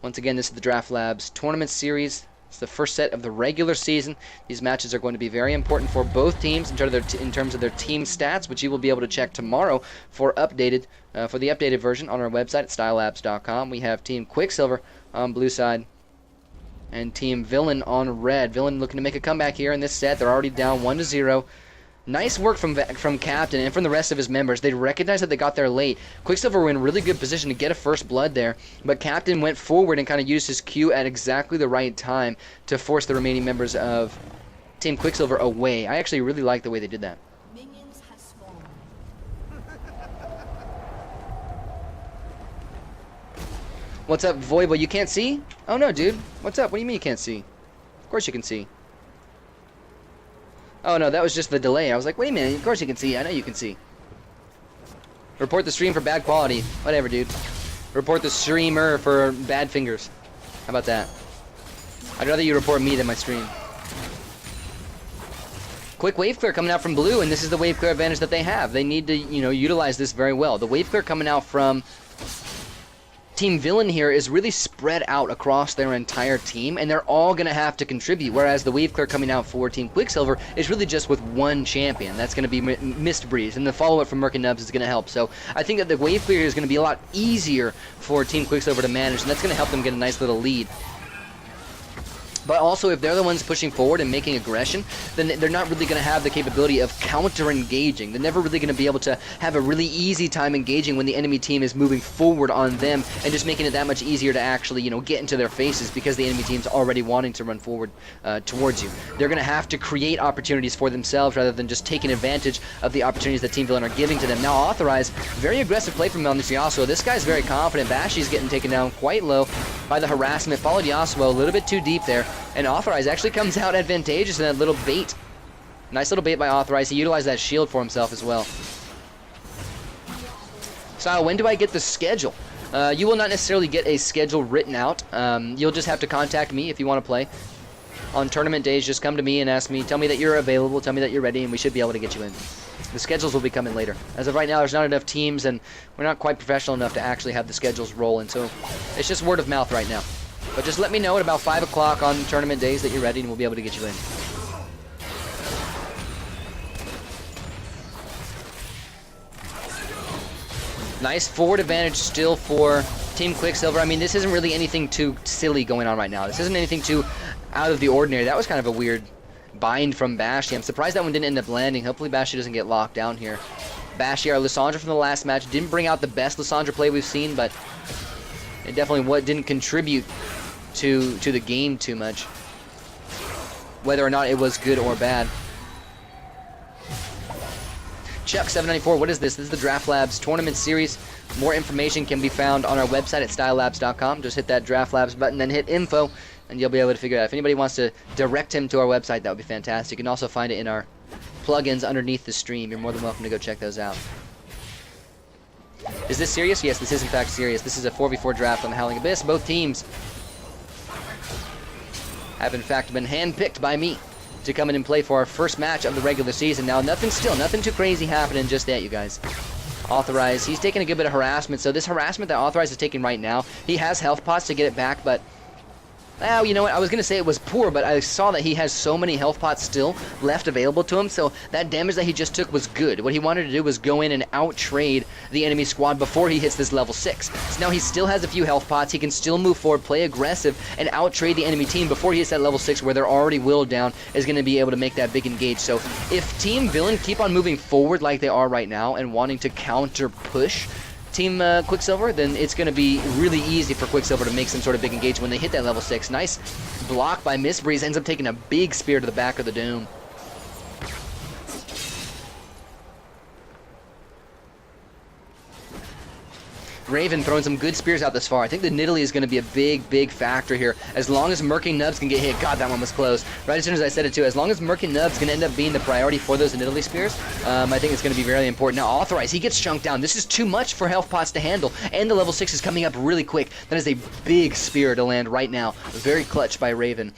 Once again, this is the Draft Labs Tournament Series. It's the first set of the regular season. These matches are going to be very important for both teams in terms of their team stats, which you will be able to check tomorrow for the updated version on our website at stylelabs.com. We have Team Quicksilver on blue side and Team Villain on red. Villain looking to make a comeback here in this set. They're already down 1-0. Nice work from Captain and from the rest of his members. They recognized that they got there late. Quicksilver were in really good position to get a first blood there, but Captain went forward and kind of used his Q at exactly the right time to force the remaining members of Team Quicksilver away. I actually really like the way they did that. Minions have spawned. What's up, Voibo? You can't see? Oh no, dude. What's up? What do you mean you can't see? Of course you can see. Oh no, that was just the delay. I was like, wait a minute, of course you can see. I know you can see. Report the stream for bad quality. Whatever, dude. Report the streamer for bad fingers. How about that? I'd rather you report me than my stream. Quick wave clear coming out from blue, and this is the wave clear advantage that they have. They need to, utilize this very well. The wave clear coming out from Team Villain here is really spread out across their entire team, and they're all going to have to contribute, whereas the wave clear coming out for Team Quicksilver is really just with one champion. That's going to be Mist Breeze, and the follow-up from Merc and Nubs is going to help. So I think that the wave clear is going to be a lot easier for Team Quicksilver to manage, and that's going to help them get a nice little lead. But also, if they're the ones pushing forward and making aggression, then they're not really going to have the capability of counter-engaging. They're never really going to be able to have a really easy time engaging when the enemy team is moving forward on them and just making it that much easier to actually, get into their faces because the enemy team's already wanting to run forward towards you. They're going to have to create opportunities for themselves rather than just taking advantage of the opportunities that Team Villain are giving to them. Now, Authorize, very aggressive play from on this Yasuo. This guy's very confident. Bashi's getting taken down quite low by the harassment. Followed Yasuo a little bit too deep there. And Authorize actually comes out advantageous in that little bait. Nice little bait by Authorize. He utilized that shield for himself as well. So when do I get the schedule? You will not necessarily get a schedule written out. You'll just have to contact me if you want to play. On tournament days, just come to me and ask me, tell me that you're available, tell me that you're ready, and we should be able to get you in. The schedules will be coming later. As of right now, there's not enough teams, and we're not quite professional enough to actually have the schedules rolling, so it's just word of mouth right now. But just let me know at about 5 o'clock on tournament days that you're ready, and we'll be able to get you in. Nice forward advantage still for Team Quicksilver. I mean, this isn't really anything too silly going on right now. This isn't anything too out of the ordinary. That was kind of a weird bind from Bashi. I'm surprised that one didn't end up landing. Hopefully Bashi doesn't get locked down here. Bashi, our Lissandra from the last match, didn't bring out the best Lissandra play we've seen, but it definitely didn't contribute to the game too much, whether or not it was good or bad. Chuck794, what is this? This is the Draft Labs Tournament Series. More information can be found on our website at stylelabs.com. Just hit that Draft Labs button, then hit info, and you'll be able to figure it out. If anybody wants to direct him to our website, that would be fantastic. You can also find it in our plugins underneath the stream. You're more than welcome to go check those out. Is this serious? Yes, this is in fact serious. This is a 4v4 draft on the Howling Abyss. Both teams have in fact been handpicked by me to come in and play for our first match of the regular season. Now, nothing too crazy happening just yet, you guys. Authorize, he's taking a good bit of harassment, so this harassment that Authorize is taking right now, he has health pots to get it back, but well, you know what, I was going to say it was poor, but I saw that he has so many health pots still left available to him, so that damage that he just took was good. What he wanted to do was go in and out-trade the enemy squad before he hits this level 6. So now he still has a few health pots, he can still move forward, play aggressive, and out-trade the enemy team before he hits that level 6 where they're already willed down, is going to be able to make that big engage. So if Team Villain keep on moving forward like they are right now and wanting to counter-push Team Quicksilver, then it's going to be really easy for Quicksilver to make some sort of big engage when they hit that level 6. Nice block by Mist Breeze, ends up taking a big spear to the back of the dome. Raven throwing some good spears out this far. I think the Nidalee is going to be a big factor here. As long as Merc and Nubs can get hit. God, that one was close. Right as soon as I said it too. As long as Merc and Nubs can end up being the priority for those Nidalee spears, I think it's going to be very important. Now, Authorize, he gets chunked down. This is too much for health pots to handle. And the level 6 is coming up really quick. That is a big spear to land right now. Very clutch by Raven.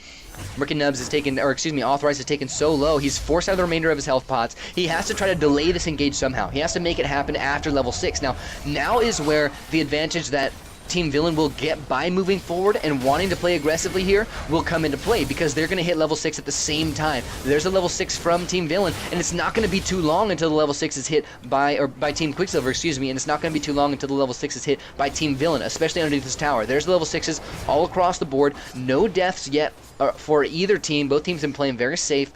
Merc and Nubs is taken, or excuse me, Authorize is taken so low, he's forced out of the remainder of his health pots. He has to try to delay this engage somehow. He has to make it happen after level 6. Now is where the advantage that Team Villain will get by moving forward and wanting to play aggressively here will come into play because they're going to hit level 6 at the same time. There's a level 6 from Team Villain, and it's not going to be too long until the level 6 is hit by Team Quicksilver, excuse me, and it's not going to be too long until the level 6 is hit by Team Villain, especially underneath this tower. There's the level 6s all across the board. No deaths yet for either team. Both teams have been playing very safe.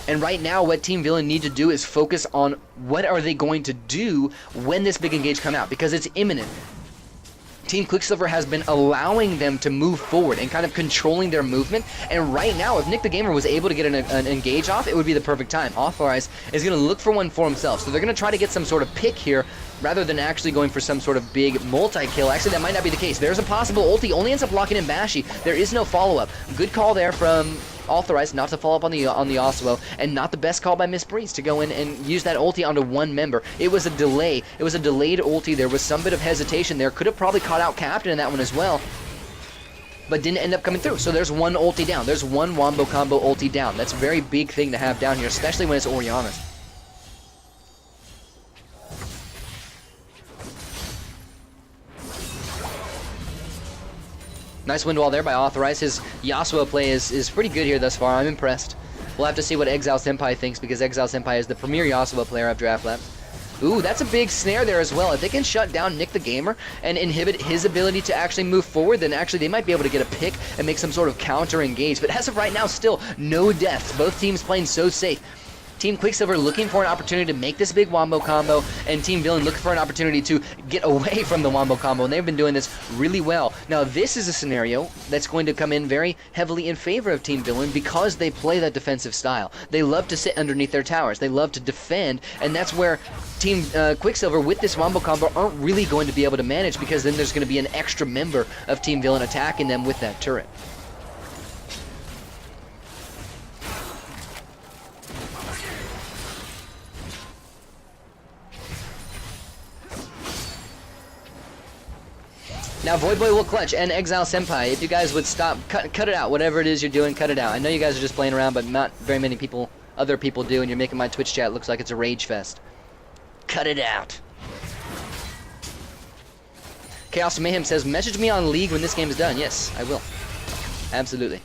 And right now, what Team Villain need to do is focus on what are they going to do when this big engage come out, because it's imminent. Team Quicksilver has been allowing them to move forward and kind of controlling their movement. And right now, if Nick the Gamer was able to get an engage off, it would be the perfect time. Authorize is going to look for one for himself. So they're going to try to get some sort of pick here rather than actually going for some sort of big multi-kill. Actually, that might not be the case. There's a possible ulti. Only ends up locking in Bashy. There is no follow-up. Good call there from Authorized not to follow up on the Oslo, and not the best call by Miss Breeze to go in and use that ulti onto one member. It was a delay. It was a delayed ulti. There was some bit of hesitation there. Could have probably caught out Captain in that one as well, but didn't end up coming through. So there's one ulti down. There's one wombo combo ulti down. That's a very big thing to have down here, especially when it's Oriana's. Nice wind wall there by Authorize. His Yasuo play is pretty good here thus far. I'm impressed. We'll have to see what Exile Senpai thinks, because Exile Senpai is the premier Yasuo player of Draft Labs. Ooh, that's a big snare there as well. If they can shut down Nick the Gamer and inhibit his ability to actually move forward, then actually they might be able to get a pick and make some sort of counter engage. But as of right now, still no deaths. Both teams playing so safe. Team Quicksilver looking for an opportunity to make this big wombo combo, and Team Villain looking for an opportunity to get away from the wombo combo, and they've been doing this really well. Now, this is a scenario that's going to come in very heavily in favor of Team Villain because they play that defensive style. They love to sit underneath their towers. They love to defend, and that's where Team Quicksilver with this wombo combo aren't really going to be able to manage, because then there's going to be an extra member of Team Villain attacking them with that turret. Now Void Boy will clutch, and Exile Senpai, if you guys would stop, cut it out, whatever it is you're doing, cut it out. I know you guys are just playing around, but not very many people, other people do, and you're making my Twitch chat look like it's a rage fest. Cut it out. Chaos Mayhem says, message me on League when this game is done. Yes, I will. Absolutely.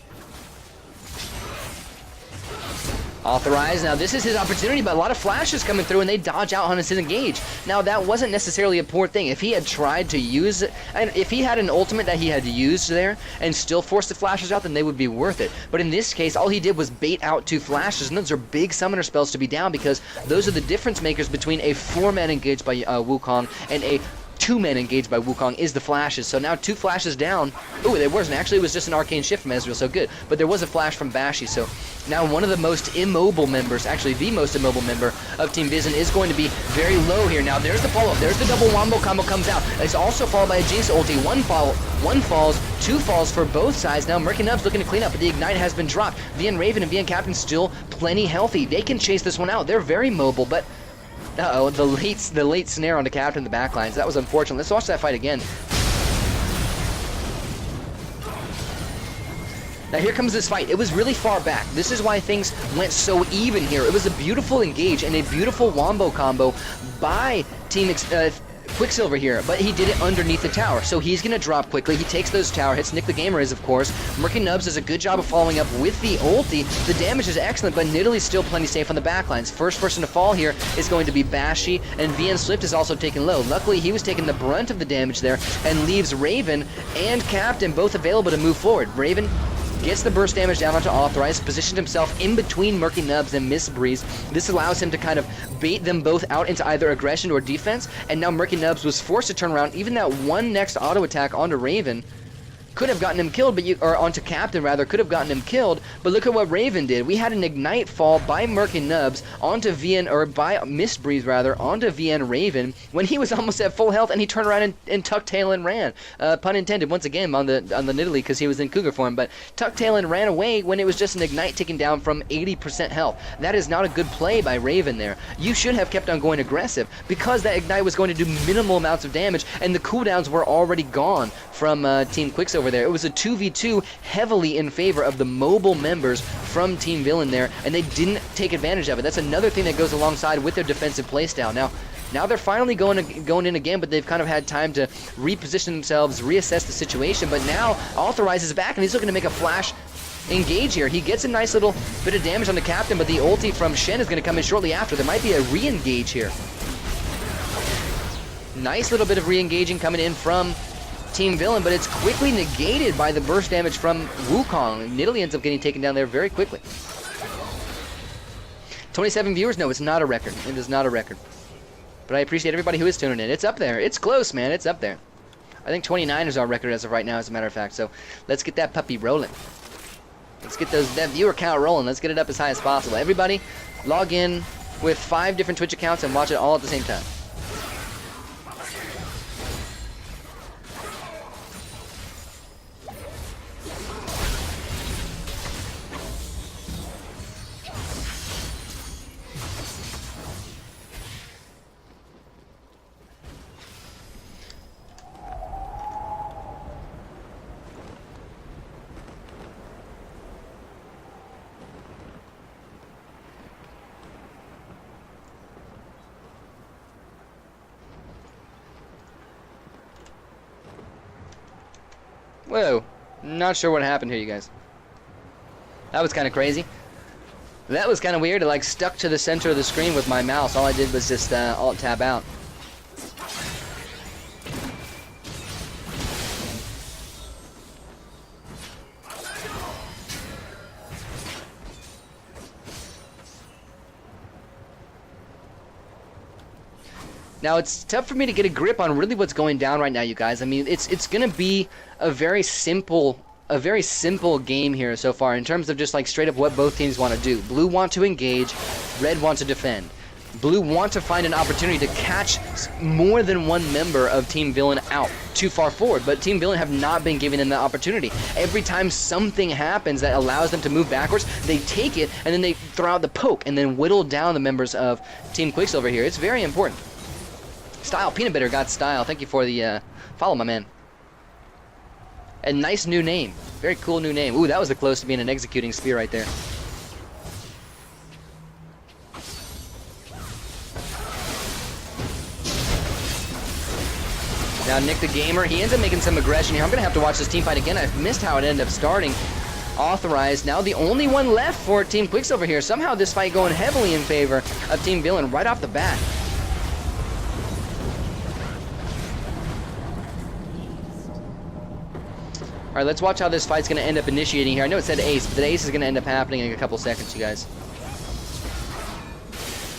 Authorized. Now this is his opportunity, but a lot of flashes coming through, and they dodge out on his engage. Now that wasn't necessarily a poor thing. If he had tried to use it, and if he had an ultimate that he had used there and still forced the flashes out, then they would be worth it. But in this case, all he did was bait out 2 flashes, and those are big summoner spells to be down, because those are the difference makers between a 4-man engage by Wukong and a 2-man engaged by Wukong is the flashes. So now 2 flashes down. Ooh, there wasn't. Actually, it was just an arcane shift from Ezreal, so good. But there was a flash from Bashy, so now one of the most immobile members, actually the most immobile member of Team Vision is going to be very low here. Now there's the follow-up. There's the double wombo combo comes out. It's also followed by a Jinx ulti. One falls, 2 falls for both sides. Now Murky Nub's looking to clean up, but the Ignite has been dropped. VN Raven and VN Captain still plenty healthy. They can chase this one out. They're very mobile, but uh-oh, the late snare on the Captain in the backlines. That was unfortunate. Let's watch that fight again. Now here comes this fight. It was really far back. This is why things went so even here. It was a beautiful engage and a beautiful wombo combo by Team Quicksilver here, but he did it underneath the tower, so he's going to drop quickly. He takes those tower hits. Nick the Gamer is, of course. Murky Nubs does a good job of following up with the ulti. The damage is excellent, but Nidalee's still plenty safe on the backlines. First person to fall here is going to be Bashy, and VN Swift is also taken low. Luckily, he was taking the brunt of the damage there and leaves Raven and Captain both available to move forward. Raven gets the burst damage down onto Authorized, positioned himself in between Murky Nubs and Miss Breeze. This allows him to kind of bait them both out into either aggression or defense, and now Murky Nubs was forced to turn around. Even that one next auto attack onto Raven could have gotten him killed, or onto Captain rather, could have gotten him killed, but look at what Raven did. We had an Ignite fall by Murky Nubs onto VN, or by Miss Breeze rather, onto VN Raven when he was almost at full health, and he turned around and tucked tail and ran. Pun intended, once again, on the Nidalee, because he was in Cougar form, but tucked tail and ran away when it was just an Ignite taken down from 80% health. That is not a good play by Raven there. You should have kept on going aggressive, because that Ignite was going to do minimal amounts of damage, and the cooldowns were already gone from Team Quicksilver Quicksilver there. It was a 2v2 heavily in favor of the mobile members from Team Villain there, and they didn't take advantage of it. That's another thing that goes alongside with their defensive playstyle. Now they're finally going in again, but they've kind of had time to reposition themselves, reassess the situation, but now Authorize is back, and he's looking to make a flash engage here. He gets a nice little bit of damage on the captain, but the ulti from Shen is going to come in shortly after. There might be a re-engage here. Nice little bit of re-engaging coming in from Team Villain, but it's quickly negated by the burst damage from Wukong. Nidalee ends up getting taken down there very quickly. 27 viewers? No, it's not a record. It is not a record. But I appreciate everybody who is tuning in. It's up there. It's close, man. It's up there. I think 29 is our record as of right now, as a matter of fact. So let's get that puppy rolling. Let's get that viewer count rolling. Let's get it up as high as possible. Everybody, log in with 5 different Twitch accounts and watch it all at the same time. Whoa, not sure what happened here, you guys. That was kind of crazy. That was kind of weird. It like stuck to the center of the screen with my mouse. All I did was just Alt-tab out. Now, it's tough for me to get a grip on really what's going down right now, you guys. I mean, it's going to be a very simple game here so far in terms of just like straight up what both teams want to do. Blue want to engage, red want to defend. Blue want to find an opportunity to catch more than one member of Team Villain out too far forward, but Team Villain have not been giving them the opportunity. Every time something happens that allows them to move backwards, they take it, and then they throw out the poke, and then whittle down the members of Team Quicksilver here. It's very important. Style, Peanut Butter got Style. Thank you for the follow, my man. A nice new name. Very cool new name. Ooh, that was the close to being an executing spear right there. Now Nick the Gamer, he ends up making some aggression here. I'm going to have to watch this team fight again. I missed how it ended up starting. Authorized, now the only one left for Team Quicksilver here. Somehow this fight going heavily in favor of Team Villain right off the bat. Alright, let's watch how this fight's going to end up initiating here. I know it said ace, but the ace is going to end up happening in a couple seconds, you guys.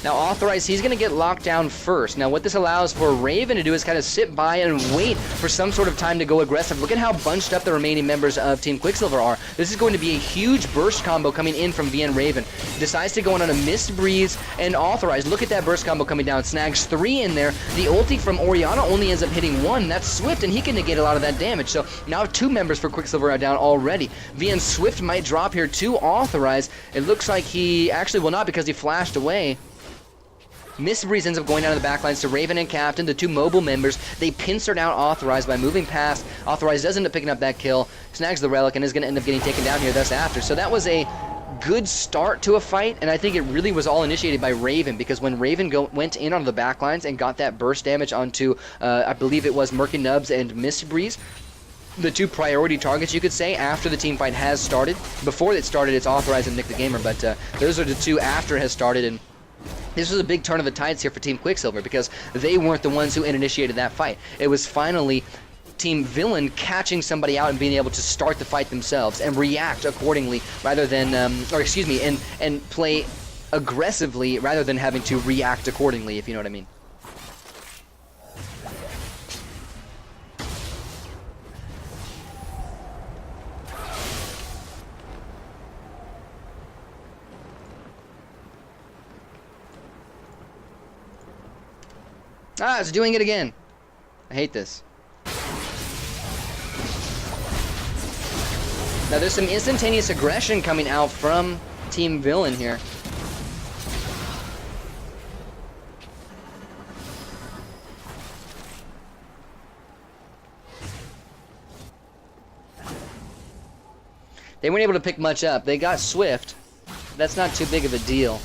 Now, Authorized, he's going to get locked down first. Now, what this allows for Raven to do is kind of sit by and wait for some sort of time to go aggressive. Look at how bunched up the remaining members of Team Quicksilver are. This is going to be a huge burst combo coming in from VN Raven. Decides to go on a Mist Breeze and Authorized. Look at that burst combo coming down. Snags 3 in there. The ulti from Orianna only ends up hitting 1. That's Swift, and he can negate a lot of that damage. So now 2 members for Quicksilver are down already. VN Swift might drop here to Authorized. It looks like he actually will not because he flashed away. Mist Breeze ends up going down to the backlines to Raven and Captain, the 2 mobile members. They pincered out Authorized by moving past. Authorized does end up picking up that kill, snags the relic, and is going to end up getting taken down here thus after. So that was a good start to a fight, and I think it really was all initiated by Raven, because when Raven went in on the backlines and got that burst damage onto, I believe it was Murky Nubs and Mist Breeze, the 2 priority targets, you could say, after the team fight has started. Before it started, it's Authorized and Nick the Gamer, but those are the 2 after it has started, and this was a big turn of the tides here for Team Quicksilver because they weren't the ones who initiated that fight. It was finally Team Villain catching somebody out and being able to start the fight themselves and react accordingly rather than, and play aggressively rather than having to react accordingly, if you know what I mean. Ah, it's doing it again. I hate this. Now there's some instantaneous aggression coming out from Team Villain here. They weren't able to pick much up. They got Swift. That's not too big of a deal.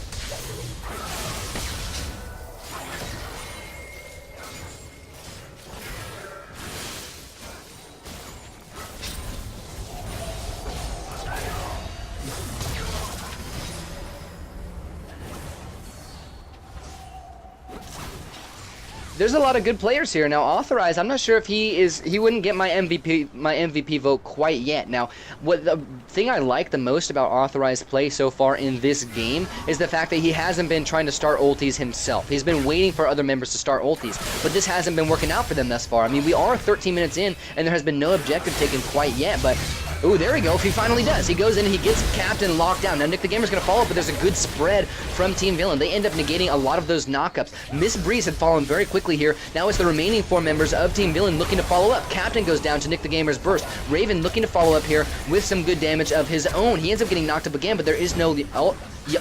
There's a lot of good players here. Now, Authorized, I'm not sure if he wouldn't get my MVP vote quite yet. Now, what the thing I like the most about Authorized play so far in this game is the fact that he hasn't been trying to start ultis himself. He's been waiting for other members to start ultis, but this hasn't been working out for them thus far. I mean, we are 13 minutes in, and there has been no objective taken quite yet, but ooh, there we go. He finally does. He goes in and he gets Captain locked down. Now, Nick the Gamer's going to follow up, but there's a good spread from Team Villain. They end up negating a lot of those knockups. Miss Breeze had fallen very quickly here. Now it's the remaining 4 members of Team Villain looking to follow up. Captain goes down to Nick the Gamer's burst. Raven looking to follow up here with some good damage of his own. He ends up getting knocked up again, but there is no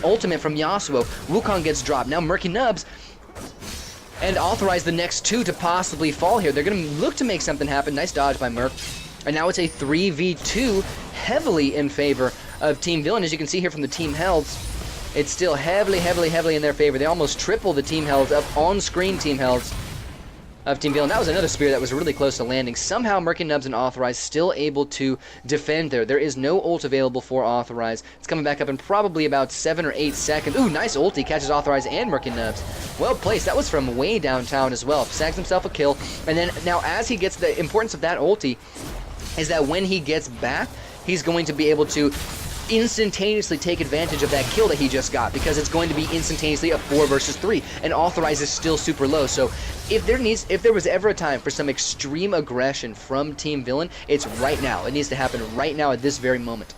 ultimate from Yasuo. Wukong gets dropped. Now Murky Nubs and Authorize the next 2 to possibly fall here. They're going to look to make something happen. Nice dodge by Merc. And now it's a 3v2 heavily in favor of Team Villain. As you can see here from the team healths, it's still heavily in their favor. They almost triple the team healths up on-screen team healths of Team Villain. That was another spear that was really close to landing. Somehow Murky Nubs and Authorized still able to defend there. There is no ult available for Authorized. It's coming back up in probably about 7 or 8 seconds. Ooh, nice ulti. Catches Authorized and Murky Nubs. Well placed. That was from way downtown as well. Snags himself a kill. And then now as he gets the importance of that ulti is that when he gets back, he's going to be able to instantaneously take advantage of that kill that he just got, because it's going to be instantaneously a 4 versus 3, and Authorized is still super low. So if there was ever a time for some extreme aggression from Team Villain, it's right now. It needs to happen right now at this very moment.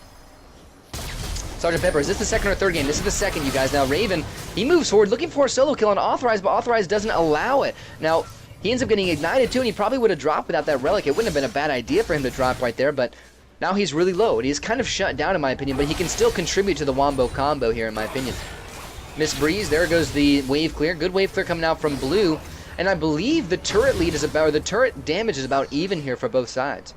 Sergeant Pepper, is this the second or third game? This is the second, you guys. Now Raven, he moves forward looking for a solo kill on Authorized, but Authorized doesn't allow it. Now he ends up getting ignited too, and he probably would have dropped without that relic. It wouldn't have been a bad idea for him to drop right there, but now he's really low, and he's kind of shut down in my opinion, but he can still contribute to the Wombo combo here in my opinion. Miss Breeze, there goes the wave clear. Good wave clear coming out from Blue, and I believe the turret lead is about, or the turret damage is about even here for both sides.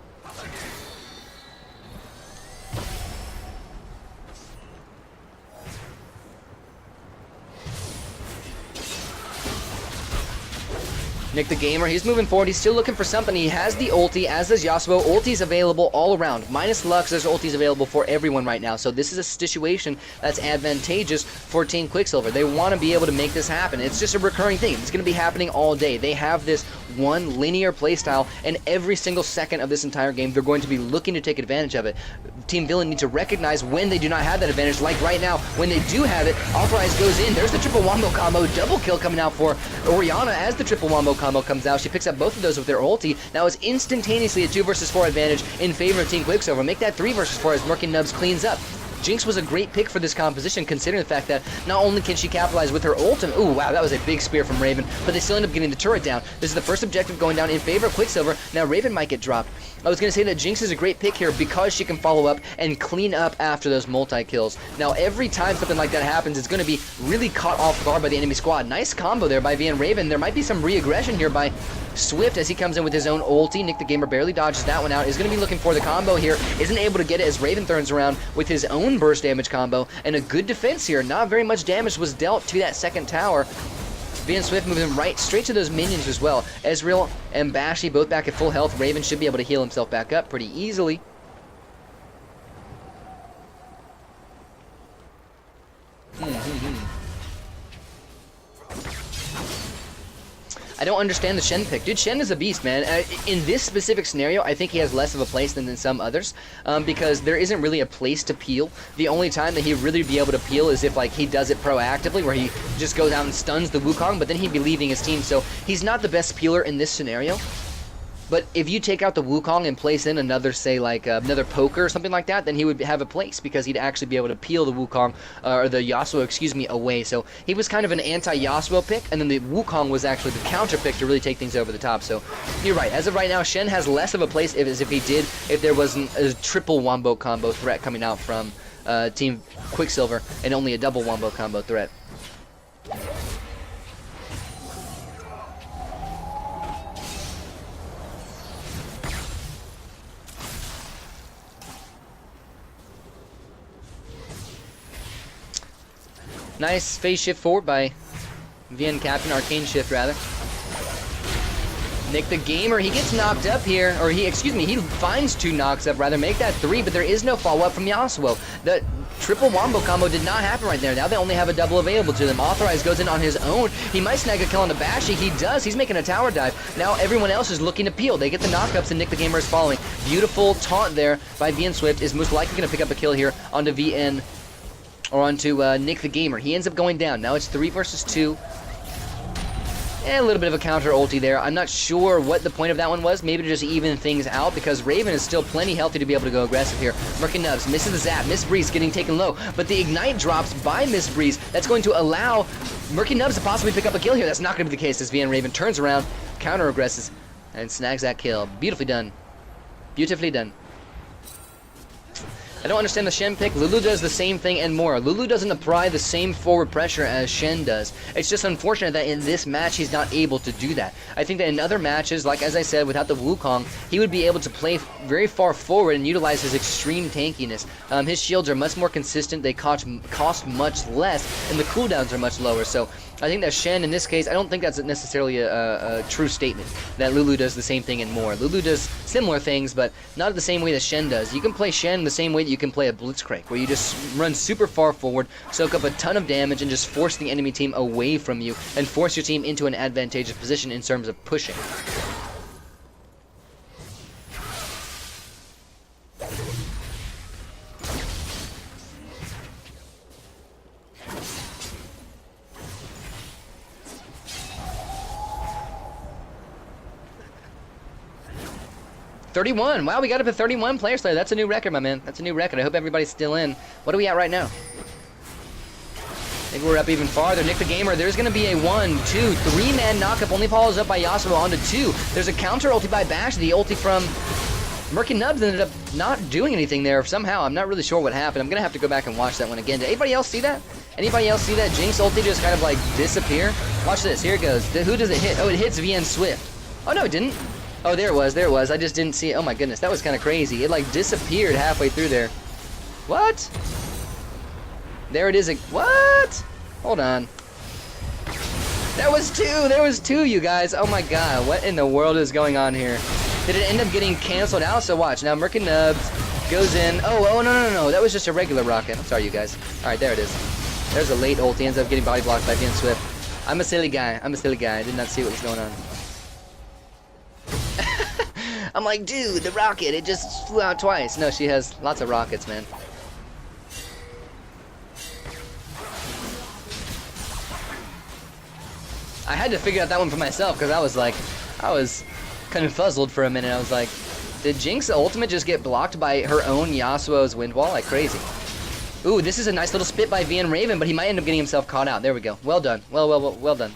Nick the Gamer, he's moving forward. He's still looking for something. He has the ulti, as does Yasuo. Ulti's available all around. Minus Lux, there's ultis available for everyone right now. So this is a situation that's advantageous for Team Quicksilver. They want to be able to make this happen. It's just a recurring thing. It's going to be happening all day. They have this one linear playstyle, and every single second of this entire game, they're going to be looking to take advantage of it. Team Villain need to recognize when they do not have that advantage, like right now, when they do have it. Authorized goes in. There's the triple wombo combo. Double kill coming out for Orianna as the triple wombo combo comes out. She picks up both of those with their ulti. Now it's instantaneously a 2 versus 4 advantage in favor of Team Quicksilver. Make that 3 versus 4 as Murky Nubs cleans up. Jinx was a great pick for this composition, considering the fact that not only can she capitalize with her ult, and ooh, wow, that was a big spear from Raven, but they still end up getting the turret down. This is the first objective going down in favor of Quicksilver. Now Raven might get dropped. I was going to say that Jinx is a great pick here because she can follow up and clean up after those multi-kills. Now every time something like that happens, it's going to be really caught off guard by the enemy squad. Nice combo there by V and Raven. There might be some re-aggression here by Swift as he comes in with his own ulti. Nick the Gamer barely dodges that one out. Is going to be looking for the combo here. Isn't able to get it as Raven turns around with his own burst damage combo. And a good defense here. Not very much damage was dealt to that second tower. V and Swift moving right straight to those minions as well. Ezreal and Bashy both back at full health. Raven should be able to heal himself back up pretty easily. I don't understand the Shen pick. Dude, Shen is a beast, man. In this specific scenario, I think he has less of a place than some others, because there isn't really a place to peel. The only time that he'd really be able to peel is if like he does it proactively, where he just goes out and stuns the Wukong, but then he'd be leaving his team. So he's not the best peeler in this scenario. But if you take out the Wukong and place in another, say, like another poker or something like that, then he would have a place because he'd actually be able to peel the Wukong, or the Yasuo, excuse me, away. So he was kind of an anti-Yasuo pick, and then the Wukong was actually the counter pick to really take things over the top. So you're right. As of right now, Shen has less of a place as if he did if there wasn't a triple wombo combo threat coming out from Team Quicksilver and only a double wombo combo threat. Nice phase shift forward by VN Captain, Arcane Shift rather. Nick the Gamer, he gets knocked up here, or he finds 2 knocks up rather, make that 3, but there is no follow-up from Yasuo. The triple wombo combo did not happen right there. Now they only have a double available to them. Authorized goes in on his own. He might snag a kill on the Bashy. He does. He's making a tower dive. Now everyone else is looking to peel. They get the knockups, and Nick the Gamer is following. Beautiful taunt there by VN Swift is most likely going to pick up a kill here onto VN, or onto Nick the Gamer. He ends up going down. Now it's 3 versus 2. And a little bit of a counter ulti there. I'm not sure what the point of that one was. Maybe to just even things out, because Raven is still plenty healthy to be able to go aggressive here. Murky Nubs misses the zap. Miss Breeze getting taken low, but the ignite drops by Miss Breeze. That's going to allow Murky Nubs to possibly pick up a kill here. That's not going to be the case as VN Raven turns around, counter aggresses, and snags that kill. Beautifully done. Beautifully done. I don't understand the Shen pick. Lulu does the same thing and more. Lulu doesn't apply the same forward pressure as Shen does. It's just unfortunate that in this match he's not able to do that. I think that in other matches, like as I said, without the Wukong, he would be able to play very far forward and utilize his extreme tankiness. His shields are much more consistent, they cost much less, and the cooldowns are much lower. So I think that Shen, in this case, I don't think that's necessarily a true statement, that Lulu does the same thing and more. Lulu does similar things, but not the same way that Shen does. You can play Shen the same way that you can play a Blitzcrank, where you just run super far forward, soak up a ton of damage, and just force the enemy team away from you, and force your team into an advantageous position in terms of pushing. $31. Wow, we got up to 31 players there. That's a new record, my man. That's a new record. I hope everybody's still in. What are we at right now? Maybe we're up even farther. Nick the Gamer, there's going to be a 1, 2, 3-man knockup. Only follows up by Yasuo onto 2. There's a counter ulti by Bash. The ulti from Murky Nubs ended up not doing anything there somehow. I'm not really sure what happened. I'm going to have to go back and watch that one again. Did anybody else see that? Anybody else see that Jinx ulti just kind of like disappear? Watch this. Here it goes. Who does it hit? Oh, it hits VN Swift. Oh, no, it didn't. Oh, there it was, there it was. I just didn't see it. Oh my goodness, that was kind of crazy. It like disappeared halfway through there. What? There it is. What? Hold on. There was 2. There was 2, you guys. Oh my god, what in the world is going on here? Did it end up getting canceled out? So watch. Now Murky Nubs goes in. Oh, no. That was just a regular rocket. I'm sorry, you guys. All right, there it is. There's a late ult. He ends up getting body blocked by VN Swift. I'm a silly guy. I did not see what was going on. I'm like, dude, the rocket, it just flew out twice. No, she has lots of rockets, man. I had to figure out that one for myself, because I was confuzzled for a minute. I was like, did Jinx ultimate just get blocked by her own Yasuo's wind wall like crazy? Ooh, this is a nice little spit by VN Raven, but he might end up getting himself caught out. There we go. Well done. Well done.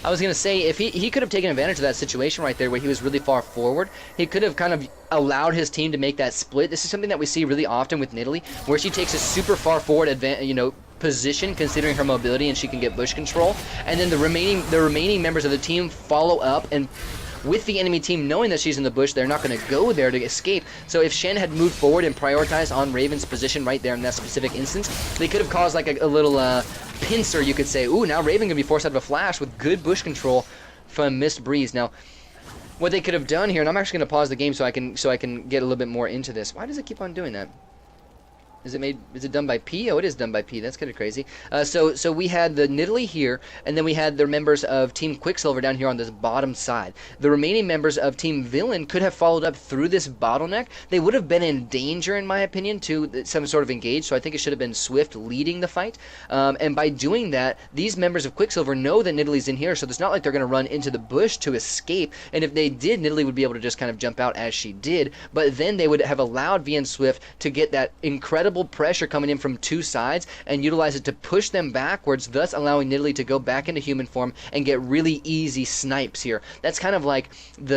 I was going to say, if he could have taken advantage of that situation right there where he was really far forward, he could have kind of allowed his team to make that split. This is something that we see really often with Nidalee, where she takes a super far forward position considering her mobility, and she can get bush control, and then the remaining members of the team follow up, and with the enemy team knowing that she's in the bush, they're not going to go there to escape. So if Shen had moved forward and prioritized on Raven's position right there in that specific instance, they could have caused like a little pincer, you could say. Ooh, now Raven going to be forced out of a flash with good bush control from Miss Breeze. Now, what they could have done here, and I'm actually going to pause the game so I can get a little bit more into this. Why does it keep on doing that? Is it done by P? Oh, it is done by P. That's kind of crazy. So we had the Nidalee here, and then we had the members of Team Quicksilver down here on this bottom side. The remaining members of Team Villain could have followed up through this bottleneck. They would have been in danger, in my opinion, to some sort of engage, so I think it should have been Swift leading the fight. And by doing that, these members of Quicksilver know that Nidalee's in here, so it's not like they're going to run into the bush to escape, and if they did, Nidalee would be able to just kind of jump out as she did, but then they would have allowed VN Swift to get that incredible pressure coming in from two sides and utilize it to push them backwards, thus allowing Nidalee to go back into human form and get really easy snipes here. That's kind of like the